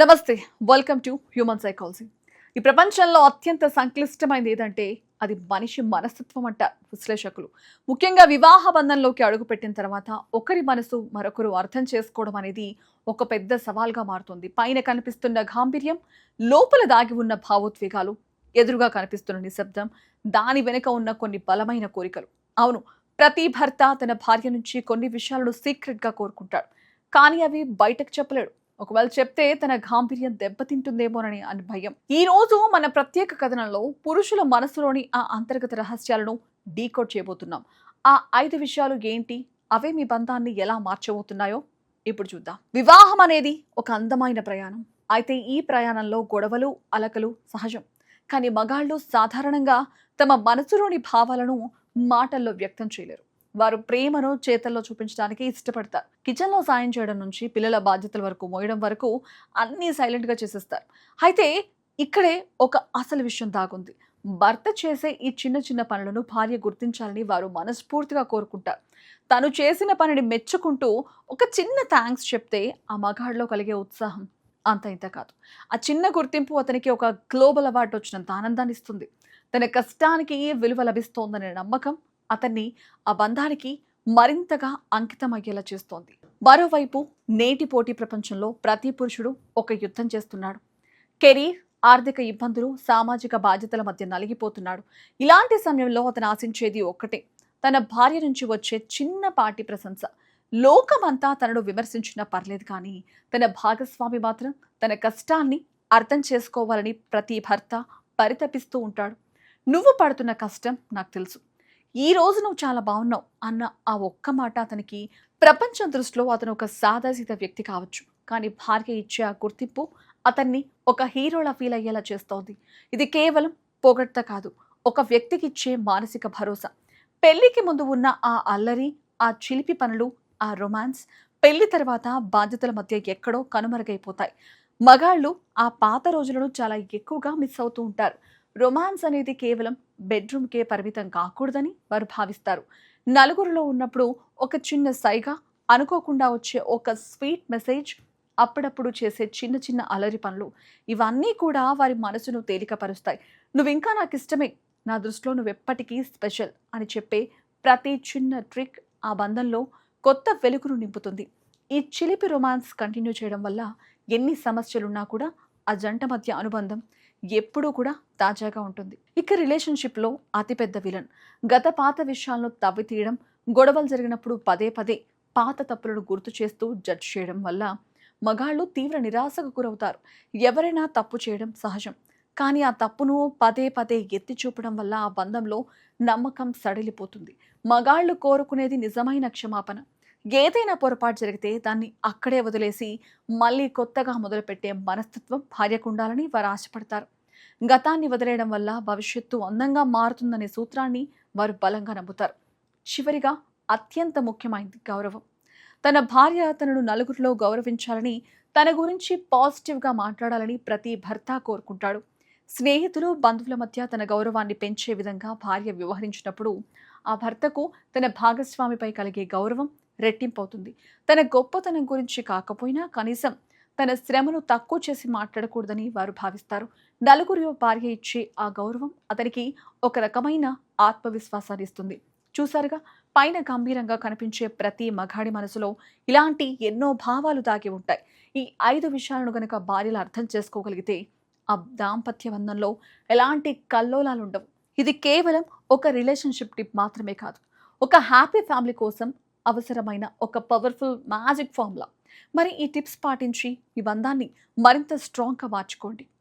నమస్తే, welcome to human psychology. ఈ ప్రపంచంలో అత్యంత సంక్లిష్టమైనది ఏదంటే అది మనిషి మనస్తత్వం అంటారు విశ్లేషకులు. ముఖ్యంగా వివాహ బంధంలోకి అడుగుపెట్టిన తర్వాత ఒకరి మనసు మరొకరు అర్థం చేసుకోవడం అనేది ఒక పెద్ద సవాల్గా మారుతుంది. పైన కనిపిస్తున్న గాంభీర్యం, లోపల దాగి ఉన్న భావోద్వేగాలు, ఎదురుగా కనిపిస్తున్న నిశ్శబ్దం, దాని వెనుక ఉన్న కొన్ని బలమైన కోరికలు. అవును, ప్రతి భర్త తన భార్య నుంచి కొన్ని విషయాలను సీక్రెట్గా కోరుకుంటాడు. కానీ అవి బయటకు చెప్పలేడు. ఒకవేళ చెప్తే తన గాంభీర్యం దెబ్బతింటుందేమోనని అని భయం. ఈ రోజు మన ప్రత్యేక కథనంలో పురుషుల మనసులోని ఆ అంతర్గత రహస్యాలను డీకోడ్ చేయబోతున్నాం. ఆ 5 విషయాలు ఏంటి, అవే మీ బంధాన్ని ఎలా మార్చబోతున్నాయో ఇప్పుడు చూద్దాం. వివాహం అనేది ఒక అందమైన ప్రయాణం. అయితే ఈ ప్రయాణంలో గొడవలు, అలకలు సహజం. కానీ మగాళ్ళు సాధారణంగా తమ మనసులోని భావాలను మాటల్లో వ్యక్తం చేయలేరు. వారు ప్రేమను చేతల్లో చూపించడానికి ఇష్టపడతారు. కిచెన్లో సాయం చేయడం నుంచి పిల్లల బాధ్యతల వరకు, మోయడం వరకు అన్నీ సైలెంట్గా చేసేస్తారు. అయితే ఇక్కడే ఒక అసలు విషయం దాగుంది. భర్త చేసే ఈ చిన్న చిన్న పనులను భార్య గుర్తించాలని వారు మనస్ఫూర్తిగా కోరుకుంటారు. తను చేసిన పనిని మెచ్చుకుంటూ ఒక చిన్న థ్యాంక్స్ చెప్తే ఆ మగాడిలో కలిగే ఉత్సాహం అంత ఇంత కాదు. ఆ చిన్న గుర్తింపు అతనికి ఒక గ్లోబల్ అవార్డు వచ్చినంత ఆనందాన్ని ఇస్తుంది. తన కష్టానికి విలువ లభిస్తోందనే నమ్మకం అతన్ని ఆ బంధానికి మరింతగా అంకితం అయ్యేలా చేస్తోంది. మరోవైపు నేటి పోటీ ప్రపంచంలో ప్రతి పురుషుడు ఒక యుద్ధం చేస్తున్నాడు. కెరీర్, ఆర్థిక ఇబ్బందులు, సామాజిక బాధ్యతల మధ్య నలిగిపోతున్నాడు. ఇలాంటి సమయంలో అతను ఆశించేది ఒక్కటే, తన భార్య నుంచి వచ్చే చిన్నపాటి ప్రశంస. లోకమంతా తనను విమర్శించినా పర్లేదు, కానీ తన భాగస్వామి మాత్రం తన కష్టాన్ని అర్థం చేసుకోవాలని ప్రతి భర్త పరితపిస్తూ ఉంటాడు. నువ్వు పడుతున్న కష్టం నాకు తెలుసు, ఈ రోజు నువ్వు చాలా బాగున్నావు అన్న ఆ ఒక్క మాట అతనికి, ప్రపంచం దృష్టిలో అతను ఒక సాదాసీద వ్యక్తి కావచ్చు, కానీ భార్య ఇచ్చే ఆ గుర్తింపు అతన్ని ఒక హీరోలా ఫీల్ అయ్యేలా చేస్తోంది. ఇది కేవలం పొగడ్త కాదు, ఒక వ్యక్తికి ఇచ్చే మానసిక భరోసా. పెళ్లికి ముందు ఉన్న ఆ అల్లరి, ఆ చిలిపి పనులు, ఆ రొమాన్స్ పెళ్లి తర్వాత బాధ్యతల మధ్య ఎక్కడో కనుమరుగైపోతాయి. మగాళ్ళు ఆ పాత రోజులను చాలా ఎక్కువగా మిస్ అవుతూ ఉంటారు. రొమాన్స్ అనేది కేవలం బెడ్రూమ్కే పరిమితం కాకూడదని వారు భావిస్తారు. నలుగురిలో ఉన్నప్పుడు ఒక చిన్న సైగ, అనుకోకుండా వచ్చే ఒక స్వీట్ మెసేజ్, అప్పుడప్పుడు చేసే చిన్న చిన్న అలరి పనులు, ఇవన్నీ కూడా వారి మనసును తేలికపరుస్తాయి. నువ్వు ఇంకా నాకు ఇష్టమే, నా దృష్టిలో నువ్వు ఎప్పటికీ స్పెషల్ అని చెప్పే ప్రతి చిన్న ట్రిక్ ఆ బంధంలో కొత్త వెలుగును నింపుతుంది. ఈ చిలిపి రొమాన్స్ కంటిన్యూ చేయడం వల్ల ఎన్ని సమస్యలున్నా కూడా ఆ జంట మధ్య అనుబంధం ఎప్పుడూ కూడా తాజాగా ఉంటుంది. ఇక రిలేషన్షిప్లో అతిపెద్ద విలన్ గత పాత విషయాలను తవ్వి తీయడం, గొడవలు జరిగినప్పుడు పదే పదే పాత తప్పులను గుర్తు చేస్తూ జడ్జ్ చేయడం వల్ల మగాళ్ళు తీవ్ర నిరాశకు గురవుతారు. ఎవరైనా తప్పు చేయడం సహజం, కానీ ఆ తప్పును పదే పదే ఎత్తి చూపడం వల్ల ఆ బంధంలో నమ్మకం సడిలిపోతుంది. మగాళ్ళు కోరుకునేది నిజమైన క్షమాపణ. ఏదైనా పొరపాటు జరిగితే దాన్ని అక్కడే వదిలేసి మళ్ళీ కొత్తగా మొదలుపెట్టే మనస్తత్వం భార్యకు ఉండాలని వారు ఆశపడతారు. గతాన్ని వదిలేయడం వల్ల భవిష్యత్తు అందంగా మారుతుందనే సూత్రాన్ని వారు బలంగా నమ్ముతారు. చివరిగా అత్యంత ముఖ్యమైనది గౌరవం. తన భార్య తనను నలుగురిలో గౌరవించాలని, తన గురించి పాజిటివ్గా మాట్లాడాలని ప్రతి భర్త కోరుకుంటాడు. స్నేహితులు, బంధువుల మధ్య తన గౌరవాన్ని పెంచే విధంగా భార్య వ్యవహరించినప్పుడు ఆ భర్తకు తన భాగస్వామిపై కలిగే గౌరవం రెట్టింపవుతుంది. తన గొప్పతనం గురించి కాకపోయినా కనీసం తన శ్రమను తక్కువ చేసి మాట్లాడకూడదని వారు భావిస్తారు. నలుగురి భార్య ఇచ్చే ఆ గౌరవం అతనికి ఒక రకమైన ఆత్మవిశ్వాసాన్ని ఇస్తుంది. చూసారుగా, పైన గంభీరంగా కనిపించే ప్రతి మగాడి మనసులో ఇలాంటి ఎన్నో భావాలు దాగి ఉంటాయి. ఈ 5 విషయాలను గనక భార్యలు అర్థం చేసుకోగలిగితే ఆ దాంపత్య బంధంలో ఎలాంటి కల్లోలాలు ఉండవు. ఇది కేవలం ఒక రిలేషన్షిప్ టిప్ మాత్రమే కాదు, ఒక హ్యాపీ ఫ్యామిలీ కోసం అవసరమైన ఒక పవర్ఫుల్ మ్యాజిక్ ఫార్ములా. మరి ఈ టిప్స్ పాటించి మీ బంధాన్ని మరింత స్ట్రాంగ్గా మార్చుకోండి.